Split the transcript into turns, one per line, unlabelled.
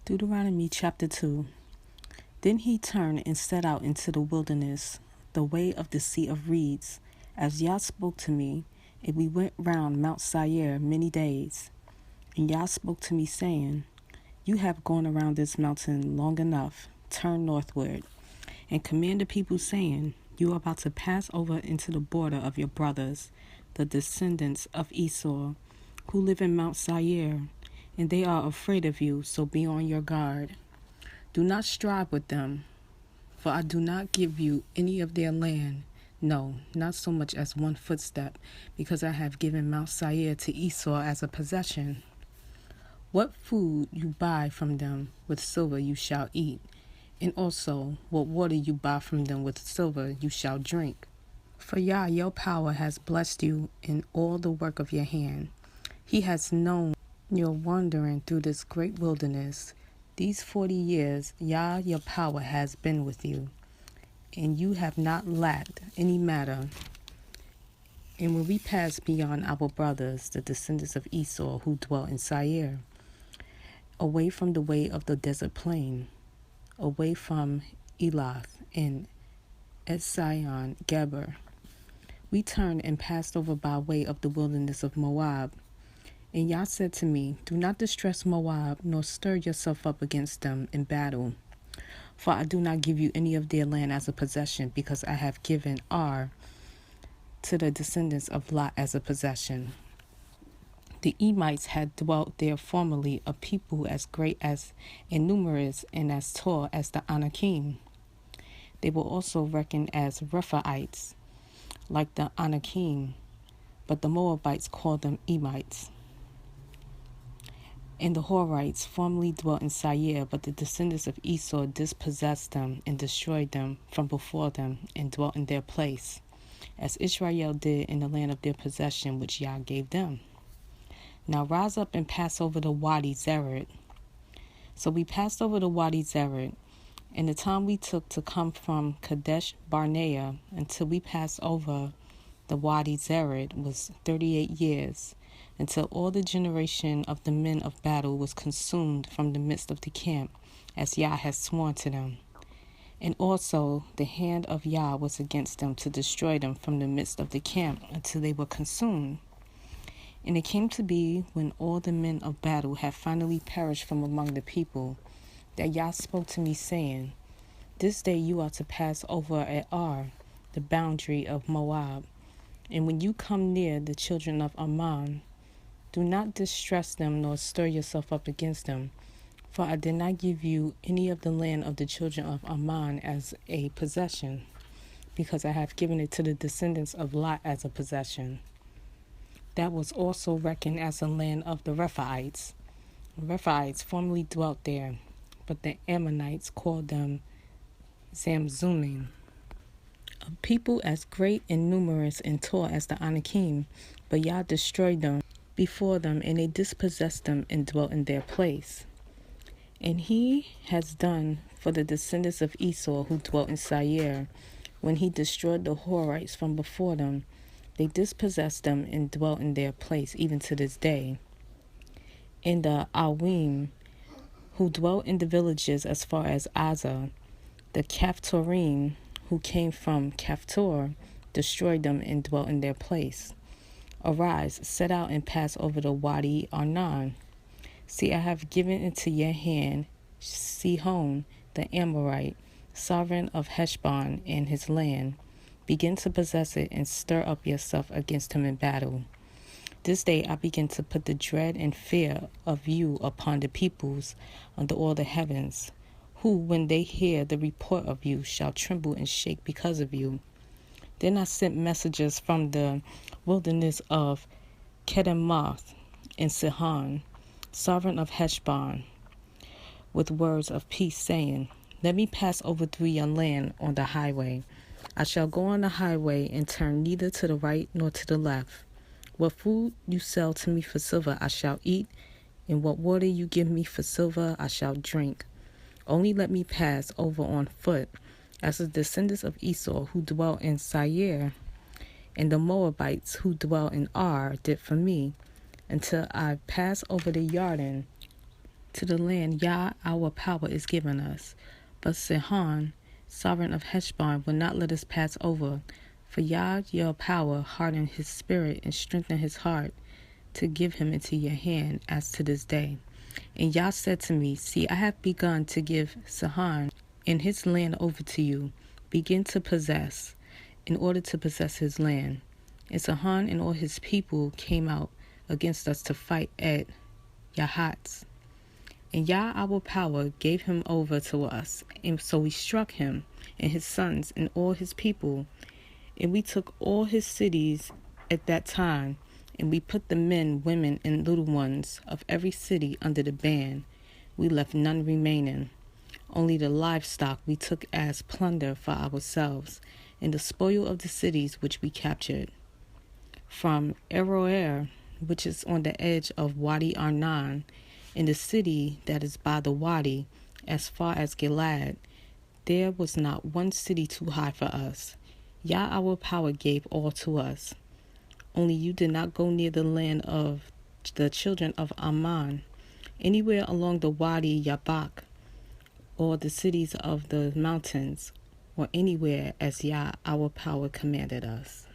Deuteronomy chapter 2. Then he turned and set out into the wilderness, the way of the Sea of Reeds, as Yah spoke to me, and we went round Mount Seir many days. And Yah spoke to me, saying, You have gone around this mountain long enough. Turn northward, and command the people, saying, You are about to pass over into the border of your brothers, the descendants of Esau, who live in Mount Seir, and they are afraid of you, so be on your guard. Do not strive with them, for I do not give you any of their land, no, not so much as one footstep, because I have given Mount Seir to Esau as a possession. What food you buy from them with silver you shall eat, and also what water you buy from them with silver you shall drink. For Yah, your power, has blessed you in all the work of your hand. He has known your wandering through this great wilderness. These 40 years, Yah, your power, has been with you, and you have not lacked any matter. And when we pass beyond our brothers, the descendants of Esau, who dwell in Seir, away from the way of the desert plain, away from Elath and Etzion Geber, we turned and passed over by way of the wilderness of Moab. And Yah said to me, Do not distress Moab, nor stir yourself up against them in battle. For I do not give you any of their land as a possession, because I have given Ar to the descendants of Lot as a possession. The Emites had dwelt there formerly, a people as great as and numerous and as tall as the Anakim. They were also reckoned as Rephaites, like the Anakim, but the Moabites called them Emites. And the Horites formerly dwelt in Seir, but the descendants of Esau dispossessed them and destroyed them from before them and dwelt in their place, as Israel did in the land of their possession which Yah gave them. Now rise up and pass over the Wadi Zered. So we passed over the Wadi Zered, and the time we took to come from Kadesh Barnea until we passed over the Wadi Zered was 38 years, until all the generation of the men of battle was consumed from the midst of the camp, as Yah had sworn to them. And also the hand of Yah was against them to destroy them from the midst of the camp until they were consumed. And it came to be, when all the men of battle had finally perished from among the people, that Yah spoke to me, saying, This day you are to pass over at Ar, the boundary of Moab. And when you come near the children of Ammon, do not distress them nor stir yourself up against them, for I did not give you any of the land of the children of Ammon as a possession, because I have given it to the descendants of Lot as a possession. That was also reckoned as the land of the Rephaites. The Rephaites formerly dwelt there, but the Ammonites called them Zamzummim, a people as great and numerous and tall as the Anakim, but Yah destroyed them before them, and they dispossessed them and dwelt in their place. And he has done for the descendants of Esau who dwelt in Seir, when he destroyed the Horites from before them. They dispossessed them and dwelt in their place even to this day. And the Awim, who dwelt in the villages as far as Azah, the Caphtorim, who came from Caphtor, destroyed them and dwelt in their place. Arise, set out and pass over the Wadi Arnon. See, I have given into your hand Sihon the Amorite, sovereign of Heshbon and his land. Begin to possess it and stir up yourself against him in battle. This day I begin to put the dread and fear of you upon the peoples under all the heavens, who, when they hear the report of you, shall tremble and shake because of you. Then I sent messengers from the wilderness of Kedemoth and Sihon, sovereign of Heshbon, with words of peace, saying, Let me pass over through your land on the highway. I shall go on the highway and turn neither to the right nor to the left. What food you sell to me for silver I shall eat, and what water you give me for silver I shall drink. Only let me pass over on foot, as the descendants of Esau who dwell in Seir, and the Moabites who dwell in Ar did for me, until I pass over the Jordan to the land Yah our power is giving us. But Sihon, sovereign of Heshbon, will not let us pass over. For Yah your power hardened his spirit and strengthened his heart to give him into your hand as to this day. And Yah said to me, See, I have begun to give Sihon and his land over to you. Begin to possess, in order to possess his land. And Sihon and all his people came out against us to fight at Yahatz. And Yah our power gave him over to us, and so we struck him and his sons and all his people, and we took all his cities at that time, and we put the men, women, and little ones of every city under the ban. We left none remaining. Only the livestock we took as plunder for ourselves, and the spoil of the cities which we captured. From Aroer, which is on the edge of Wadi Arnon, in the city that is by the Wadi, as far as Gilad, there was not one city too high for us. Yah our power gave all to us. Only you did not go near the land of the children of Ammon, anywhere along the Wadi Yabak, or the cities of the mountains, or anywhere as Yah our power commanded us.